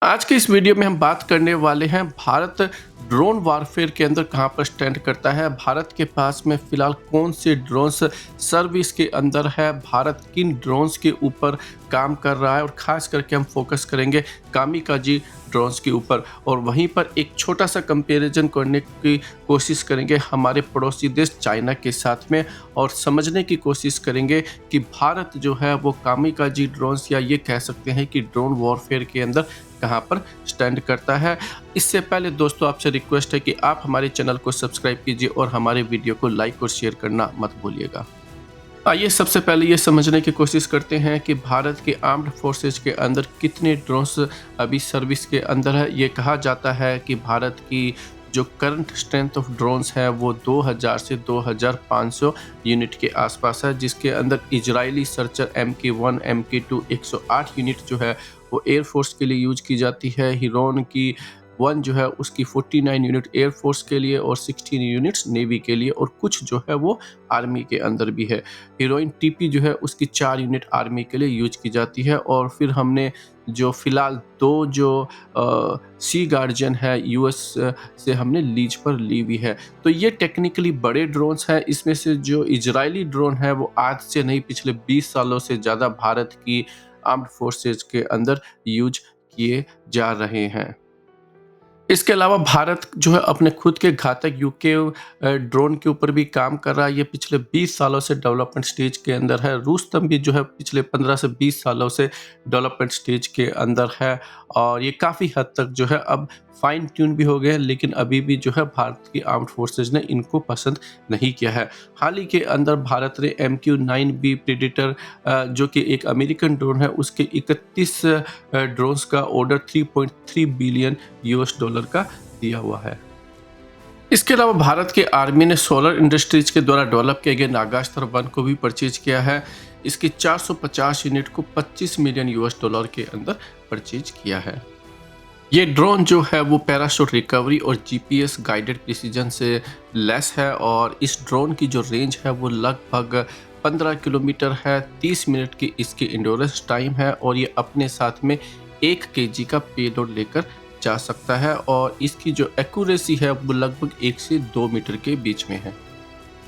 आज के इस वीडियो में हम बात करने वाले हैं भारत ड्रोन वारफेयर के अंदर कहाँ पर स्टैंड करता है। भारत के पास में फिलहाल कौन से ड्रोन्स सर्विस के अंदर है, भारत किन ड्रोन्स के ऊपर काम कर रहा है और ख़ास करके हम फोकस करेंगे कामिकाजी ड्रोन्स के ऊपर और वहीं पर एक छोटा सा कंपैरिजन करने की कोशिश करेंगे हमारे पड़ोसी देश चाइना के साथ में और समझने की कोशिश करेंगे कि भारत जो है वो कामिकाजी ड्रोन्स या ये कह सकते हैं कि ड्रोन वॉरफेयर के अंदर कहाँ पर स्टैंड करता है। इससे पहले दोस्तों आपसे रिक्वेस्ट है कि आप हमारे चैनल को सब्सक्राइब कीजिए और हमारे वीडियो को लाइक और शेयर करना मत भूलिएगा। आइए सबसे पहले ये समझने की कोशिश करते हैं कि भारत के आर्म्ड फोर्सेज के अंदर कितने ड्रोन्स अभी सर्विस के अंदर है। ये कहा जाता है कि भारत की जो करंट स्ट्रेंथ ऑफ ड्रोन्स है वो 2000 से 2500 यूनिट के आसपास है, जिसके अंदर Israeli searcher MK1 MK2 108 unit जो है वो एयरफोर्स के लिए यूज की जाती है। हिरोन की वन जो है उसकी 49 यूनिट एयरफोर्स के लिए और 16 यूनिट्स नेवी के लिए और कुछ जो है वो आर्मी के अंदर भी है। हीरोइन टीपी जो है उसकी 4 यूनिट आर्मी के लिए यूज की जाती है और फिर हमने जो फिलहाल दो जो सी गार्जियन है यूएस से हमने लीज पर ली हुई है। तो ये टेक्निकली बड़े ड्रोन्स हैं। इसमें से जो इजरायली ड्रोन है वो आज से नहीं पिछले 20 सालों से ज़्यादा भारत की आर्म्ड फोर्सेज के अंदर यूज किए जा रहे हैं। इसके अलावा भारत जो है अपने खुद के घातक यूके ड्रोन के ऊपर भी काम कर रहा है। ये पिछले 20 सालों से डेवलपमेंट स्टेज के अंदर है। रुस्तम भी जो है पिछले 15 से 20 सालों से डेवलपमेंट स्टेज के अंदर है और ये काफ़ी हद तक जो है अब फाइन ट्यून भी हो गए हैं, लेकिन अभी भी जो है भारत की आर्म्ड फोर्सेज ने इनको पसंद नहीं किया है। हाल ही के अंदर भारत ने MQ-9B प्रेडेटर जो कि एक अमेरिकन ड्रोन है उसके 31 ड्रोन्स का ऑर्डर 3.3 बिलियन यूएस डॉलर का दिया हुआ है। इसके अलावा भारत के आर्मी ने सोलर इंडस्ट्रीज के द्वारा डेवलप किए गए नागास्त्र 1 को भी परचेज किया है। इसकी 450 यूनिट को 25 मिलियन यूएस डॉलर के अंदर परचेज किया है। ये ड्रोन जो है वो पैराशूट रिकवरी और जीपीएस गाइडेड प्रिसीजन से लेस है और इस ड्रोन की जो रेंज है वो लगभग 15 किलोमीटर है। 30 मिनट की इसकी इंडोरेंस टाइम है और ये अपने साथ में 1 केजी का पेलोड लेकर जा सकता है और इसकी जो एक्यूरेसी है वो लगभग 1 से 2 मीटर के बीच में है।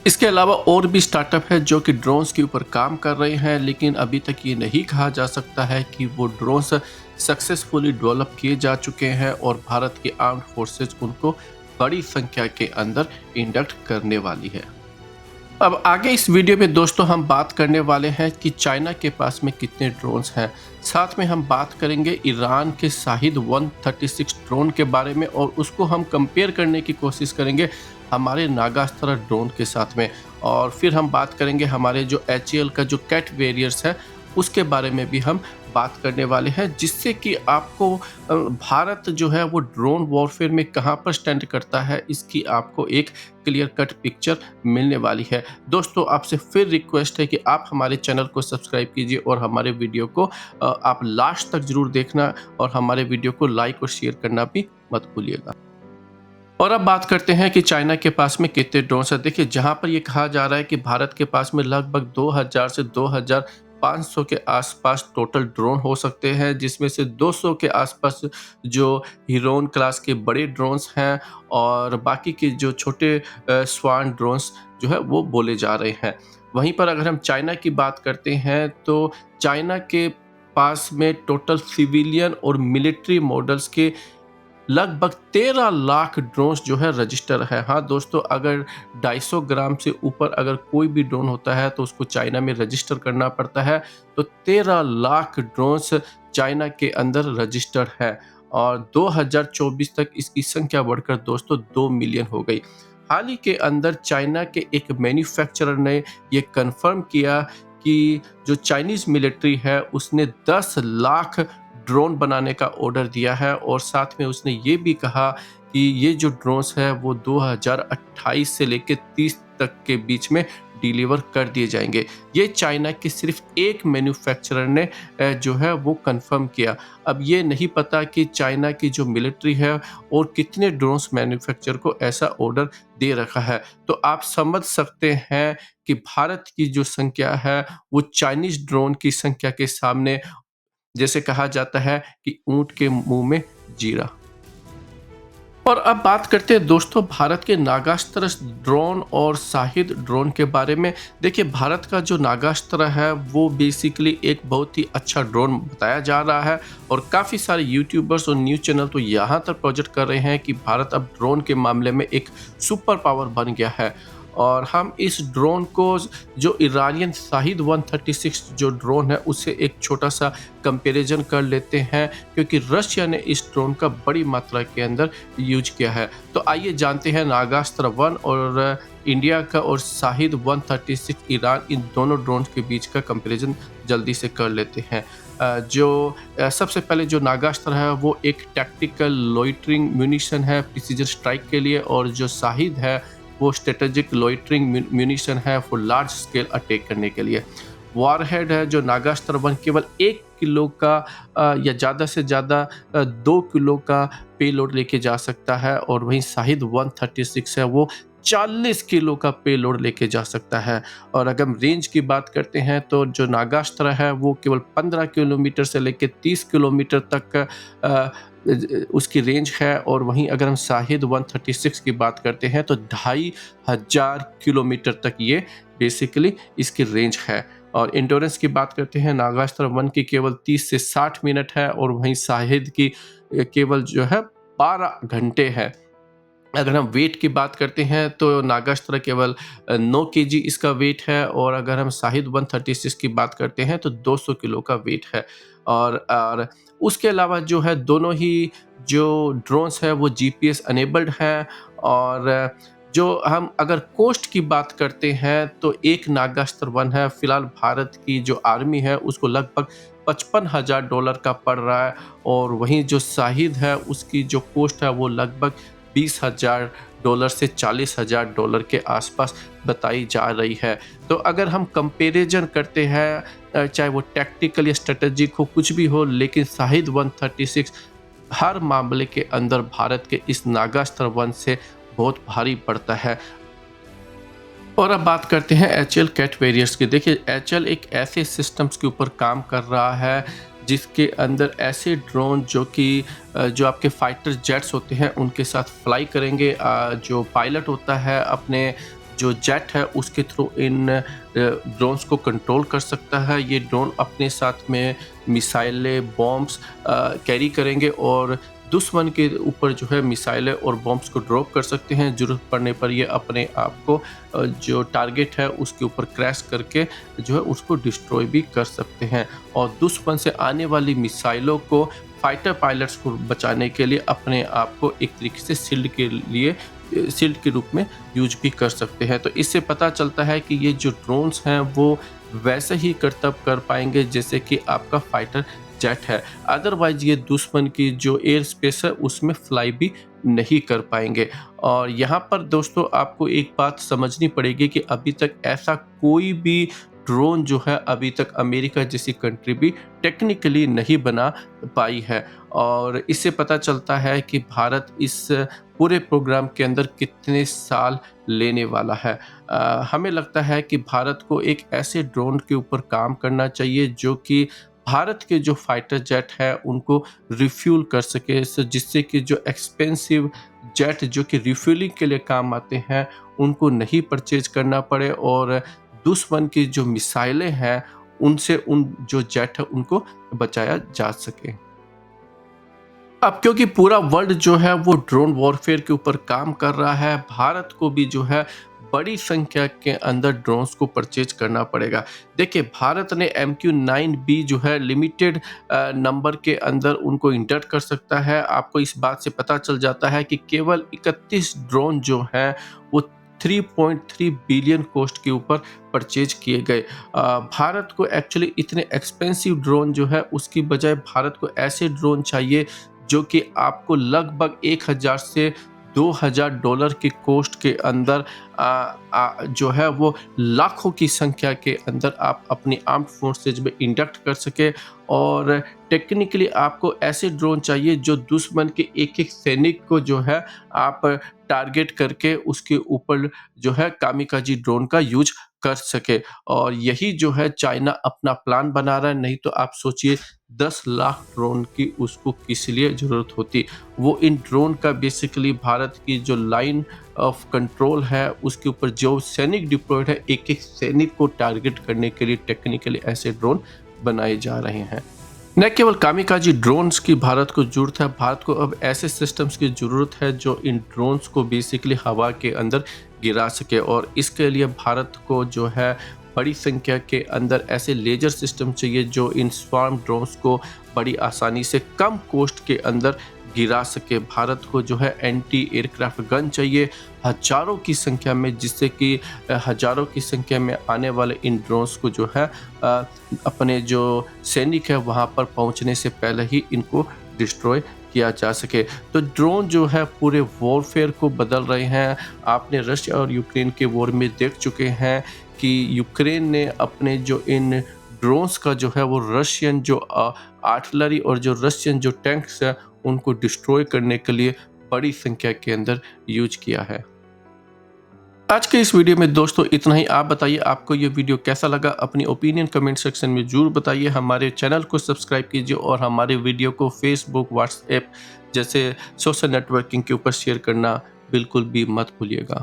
इसके अलावा और भी स्टार्टअप है जो कि ड्रोन्स के ऊपर काम कर रहे हैं, लेकिन अभी तक ये नहीं कहा जा सकता है कि वो ड्रोन्स सक्सेसफुली डेवलप किए जा चुके हैं और भारत के आर्म्ड फोर्सेज उनको बड़ी संख्या के अंदर इंडक्ट करने वाली है। अब आगे इस वीडियो में दोस्तों हम बात करने वाले हैं कि चाइना के पास में कितने ड्रोन्स हैं। साथ में हम बात करेंगे ईरान के शाहिद 136 ड्रोन के बारे में और उसको हम कंपेयर करने की कोशिश करेंगे हमारे नागास्त्र ड्रोन के साथ में। और फिर हम बात करेंगे हमारे जो HAL का जो कैट वेरियर्स है उसके बारे में भी हम बात करने वाले हैं, जिससे कि आपको भारत जो है वो ड्रोन वॉरफेयर में कहाँ पर स्टैंड करता है इसकी आपको एक क्लियर कट पिक्चर मिलने वाली है। दोस्तों आपसे फिर रिक्वेस्ट है कि आप हमारे चैनल को सब्सक्राइब कीजिए और हमारे वीडियो को आप लास्ट तक जरूर देखना और हमारे वीडियो को लाइक और शेयर करना भी मत भूलिएगा। और अब बात करते हैं कि चाइना के पास में कितने ड्रोन्स हैं। देखिए जहाँ पर ये कहा जा रहा है कि भारत के पास में लगभग 2000 से 2500 के आसपास टोटल ड्रोन हो सकते हैं, जिसमें से 200 के आसपास जो हीरोन क्लास के बड़े ड्रोन्स हैं और बाकी के जो छोटे स्वान ड्रोन्स जो है वो बोले जा रहे हैं। वहीं पर अगर हम चाइना की बात करते हैं तो चाइना के पास में टोटल सिविलियन और मिलिट्री मॉडल्स के लगभग 13 लाख ड्रोन्स जो है रजिस्टर है। हाँ दोस्तों, अगर 250 ग्राम से ऊपर अगर कोई भी ड्रोन होता है तो उसको चाइना में रजिस्टर करना पड़ता है। तो 13 लाख ड्रोन्स चाइना के अंदर रजिस्टर्ड है और 2024 तक इसकी संख्या बढ़कर दोस्तों 2 मिलियन हो गई। हाल ही के अंदर चाइना के एक मैन्युफैक्चरर ने ये कंफर्म किया कि जो चाइनीज मिलिट्री है उसने 10 लाख ड्रोन बनाने का ऑर्डर दिया है और साथ में उसने ये भी कहा कि ये जो ड्रोन्स है वो 2028 से लेकर 30 तक के बीच में डिलीवर कर दिए जाएंगे। ये चाइना के सिर्फ एक मैन्युफैक्चरर ने जो है वो कंफर्म किया। अब ये नहीं पता कि चाइना की जो मिलिट्री है और कितने ड्रोन्स मैन्युफैक्चरर को ऐसा ऑर्डर दे रखा है। तो आप समझ सकते हैं कि भारत की जो संख्या है वो चाइनीज ड्रोन की संख्या के सामने जैसे कहा जाता है कि ऊँट के मुँह में जीरा। और अब बात करते हैं दोस्तों भारत के नागास्त्र ड्रोन और शाहिद ड्रोन के बारे में। देखिए भारत का जो नागास्त्र है वो बेसिकली एक बहुत ही अच्छा ड्रोन बताया जा रहा है और काफ़ी सारे यूट्यूबर्स और न्यूज़ चैनल तो यहाँ तक प्रोजेक्ट कर रहे हैं कि भारत अब ड्रोन के मामले में एक सुपर पावर बन गया है। और हम इस ड्रोन को जो ईरानियन शाहिद 136 जो ड्रोन है उससे एक छोटा सा कंपैरिजन कर लेते हैं, क्योंकि रशिया ने इस ड्रोन का बड़ी मात्रा के अंदर यूज किया है। तो आइए जानते हैं नागास्त्र 1 और इंडिया का और शाहिद 136 ईरान, इन दोनों ड्रोन के बीच का कंपैरिजन जल्दी से कर लेते हैं। सबसे पहले जो नागास्त्र है वो एक टैक्टिकल लोइटरिंग म्यूनिशन है प्रिसीजन स्ट्राइक के लिए, और जो शाहिद है वो स्ट्रेटेजिक लोइटरिंग म्यूनिशन है फॉर लार्ज स्केल अटैक करने के लिए। वॉरहेड है जो नागास्त्र 1 केवल 1 किलो का या ज़्यादा से ज़्यादा 2 किलो का पेलोड लेके जा सकता है, और वहीं शाहिद 136 है वो 40 किलो का पेलोड लेके जा सकता है। और अगर हम रेंज की बात करते हैं तो जो नागास्त्र है वो केवल 15 किलोमीटर से लेके 30 किलोमीटर तक उसकी रेंज है, और वहीं अगर हम शाहिद 136 की बात करते हैं तो 2500 किलोमीटर तक ये बेसिकली इसकी रेंज है। और एंड्योरेंस की बात करते हैं नागास्त्र 1 की केवल 30 से 60 मिनट है, और वहीं शाहिद की केवल जो है 12 घंटे है। अगर हम वेट की बात करते हैं तो नागास्त्र केवल 9 केजी इसका वेट है, और अगर हम शाहिद 136 की बात करते हैं तो 200 किलो का वेट है। और उसके अलावा जो है दोनों ही जो ड्रोन्स हैं वो जीपीएस अनेबल्ड हैं। और जो हम अगर कॉस्ट की बात करते हैं तो एक नागास्त्र 1 है फिलहाल भारत की जो आर्मी है उसको लगभग $55,000 का पड़ रहा है, और वहीं जो शाहिद है उसकी जो कॉस्ट है वो लगभग $20,000 से $40,000 के आसपास बताई जा रही है। तो अगर हम कंपैरिजन करते हैं चाहे वो टैक्टिकल या स्ट्रेटेजिक हो कुछ भी हो, लेकिन शाहिद 136 हर मामले के अंदर भारत के इस नागास्त्र 1 से बहुत भारी पड़ता है। और अब बात करते हैं एचएल कैट वेरियर्स की। देखिए एचएल एक ऐसे सिस्टम्स के ऊपर काम कर रहा है जिसके अंदर ऐसे ड्रोन जो कि जो आपके फाइटर जेट्स होते हैं उनके साथ फ्लाई करेंगे। जो पायलट होता है अपने जो जेट है उसके थ्रू इन ड्रोन्स को कंट्रोल कर सकता है। ये ड्रोन अपने साथ में मिसाइलें बॉम्ब्स कैरी करेंगे और दुश्मन के ऊपर जो है मिसाइलें और बॉम्ब्स को ड्रॉप कर सकते हैं। ज़रूरत पड़ने पर ये अपने आप को जो टारगेट है उसके ऊपर क्रैश करके जो है उसको डिस्ट्रॉय भी कर सकते हैं, और दुश्मन से आने वाली मिसाइलों को फाइटर पायलट्स को बचाने के लिए अपने आप को एक तरीके से शील्ड के रूप में यूज भी कर सकते हैं। तो इससे पता चलता है कि ये जो ड्रोन्स हैं वो वैसे ही कर्तव्य कर पाएंगे जैसे कि आपका फाइटर जेट है। अदरवाइज ये दुश्मन की जो एयर स्पेस है उसमें फ्लाई भी नहीं कर पाएंगे। और यहाँ पर दोस्तों आपको एक बात समझनी पड़ेगी कि अभी तक ऐसा कोई भी ड्रोन जो है अभी तक अमेरिका जैसी कंट्री भी टेक्निकली नहीं बना पाई है, और इससे पता चलता है कि भारत इस पूरे प्रोग्राम के अंदर कितने साल लेने वाला है। हमें लगता है कि भारत को एक ऐसे ड्रोन के ऊपर काम करना चाहिए जो कि भारत के जो फाइटर जेट है उनको रिफ्यूल कर सके, जिससे कि जो एक्सपेंसिव जेट जो कि रिफ्यूलिंग के लिए काम आते हैं उनको नहीं परचेज करना पड़े, और दुश्मन की जो मिसाइलें हैं उनसे उन जो जेट है उनको बचाया जा सके। अब क्योंकि पूरा वर्ल्ड जो है वो ड्रोन वॉरफेयर के ऊपर काम कर रहा है, भारत को भी जो है बड़ी संख्या के अंदर ड्रोन्स को परचेज करना पड़ेगा। देखिए भारत ने MQ-9B जो है लिमिटेड नंबर के अंदर उनको इंटर कर सकता है। आपको इस बात से पता चल जाता है कि केवल 31 ड्रोन जो हैं वो 3.3 बिलियन कॉस्ट के ऊपर परचेज किए गए। भारत को एक्चुअली इतने एक्सपेंसिव ड्रोन जो है उसकी बजाय भारत को ऐसे ड्रोन चाहिए जो कि आपको लगभग 1000 से $2000 की कॉस्ट के अंदर जो है वो लाखों की संख्या के अंदर आप अपनी आर्म्ड फोर्सेज में इंडक्ट कर सके। और टेक्निकली आपको ऐसे ड्रोन चाहिए जो दुश्मन के एक-एक सैनिक को जो है आप टारगेट करके उसके ऊपर जो है कामिकाज़ी ड्रोन का यूज़ कर सके। और यही जो है चाइना अपना प्लान बना रहा है, नहीं तो आप सोचिए 10 लाख ड्रोन की उसको किस लिए ज़रूरत होती। वो इन ड्रोन का बेसिकली भारत की जो लाइन ऑफ कंट्रोल है उसके ऊपर जो सैनिक डिप्लॉयड है, एक-एक सैनिक को टारगेट करने के लिए टेक्निकली ऐसे ड्रोन बनाए जा रहे हैं। न केवल कामिकाजी ड्रोन्स की भारत को ज़रूरत है, भारत को अब ऐसे सिस्टम्स की ज़रूरत है जो इन ड्रोन्स को बेसिकली हवा के अंदर गिरा सके। और इसके लिए भारत को जो है बड़ी संख्या के अंदर ऐसे लेजर सिस्टम चाहिए जो इन स्वार्म ड्रोन्स को बड़ी आसानी से कम कॉस्ट के अंदर गिरा सके। भारत को जो है एंटी एयरक्राफ्ट गन चाहिए हज़ारों की संख्या में, जिससे कि हज़ारों की संख्या में आने वाले इन ड्रोन्स को जो है अपने जो सैनिक है वहाँ पर पहुँचने से पहले ही इनको डिस्ट्रॉय किया जा सके। तो ड्रोन जो है पूरे वॉरफेयर को बदल रहे हैं। आपने रशिया और यूक्रेन के वॉर में देख चुके हैं कि यूक्रेन ने अपने जो इन ड्रोन्स का जो है वो रशियन जो आर्टिलरी और जो रशियन जो टैंक्स है उनको डिस्ट्रॉय करने के लिए बड़ी संख्या के अंदर यूज किया है। आज के इस वीडियो में दोस्तों इतना ही। आप बताइए आपको ये वीडियो कैसा लगा, अपनी ओपिनियन कमेंट सेक्शन में ज़रूर बताइए। हमारे चैनल को सब्सक्राइब कीजिए और हमारे वीडियो को फेसबुक, व्हाट्सएप जैसे सोशल नेटवर्किंग के ऊपर शेयर करना बिल्कुल भी मत भूलिएगा।